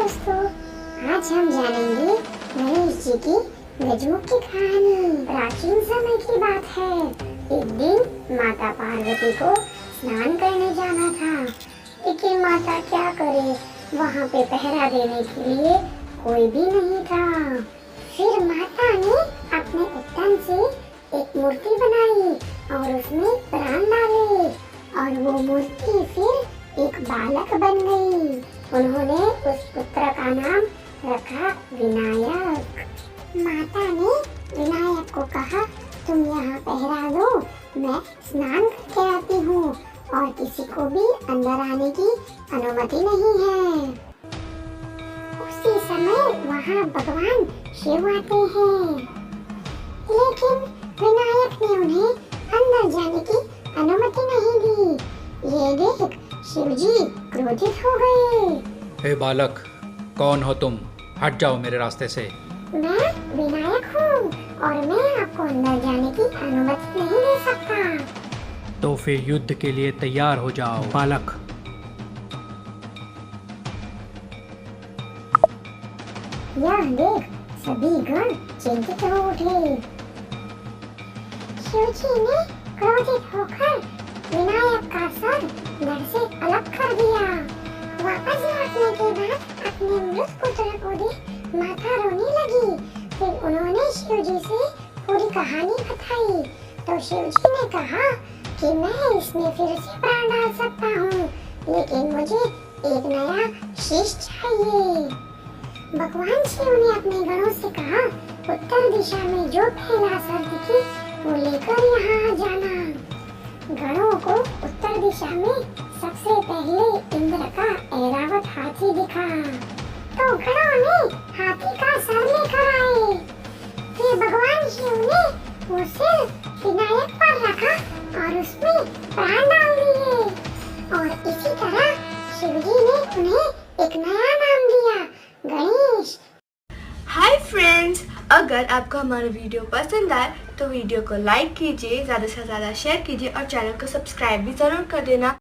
दोस्तों, आज हम जानेंगे गणेश जी की गजमुख की कहानी। प्राचीन समय की बात है। एक दिन माता पार्वती को स्नान करने जाना था, लेकिन माता क्या करे, वहाँ पे पहरा देने के लिए कोई भी नहीं था। फिर माता ने अपने उत्तम से एक मूर्ति बनाई और उसमें प्राण डाले और वो मूर्ति फिर एक बालक बन गई। उन्होंने उस पुत्र का नाम रखा विनायक। माता ने विनायक को कहा, तुम यहाँ पहरा दो, मैं स्नान करके आती हूँ और किसी को भी अंदर आने की अनुमति नहीं है। उसी समय वहाँ भगवान शिव आते हैं, लेकिन विनायक ने उन्हें अंदर जाने की अनुमति नहीं दी। ये देख शिव जी क्रोधित हो गए। हे बालक, कौन हो तुम? हट जाओ मेरे रास्ते से। मैं विनायक हूँ और मैं आपको अंदर जाने की अनुमति नहीं दे सकता। तो फिर युद्ध के लिए तैयार हो जाओ बालक। यह देख सभी गण चिंतित हो उठे। शिव जी ने क्रोधित होकर विनायक का सर धड़ से अलग कर दिया। वापस लौटने के बाद अपने मृत पुत्र को देख माता रोने लगी। फिर उन्होंने शिव जी से पूरी कहानी बताई तो शिव जी ने कहा कि मैं इसमें फिर से प्राण डाल सकता हूँ, लेकिन मुझे एक नया शीश चाहिए। भगवान शिव ने अपने गणों से कहा, उत्तर दिशा में जो पहला सर दिखे वो लेकर यहाँ जाना। गणों को उत्तर दिशा में सबसे पहले इंद्र का ऐरावत हाथी दिखा, तो गणों ने हाथी का सर लेकर आए। फिर भगवान शिव ने वो सिर विनायक पर रखा और उसमें प्राण डाल दिए और इसी तरह शिव जी ने उन्हें एक नया नाम दिया, गणेश। हाय फ्रेंड्स, अगर आपको हमारा वीडियो पसंद आए तो वीडियो को लाइक कीजिए, ज़्यादा से ज़्यादा शेयर कीजिए और चैनल को सब्सक्राइब भी ज़रूर कर देना।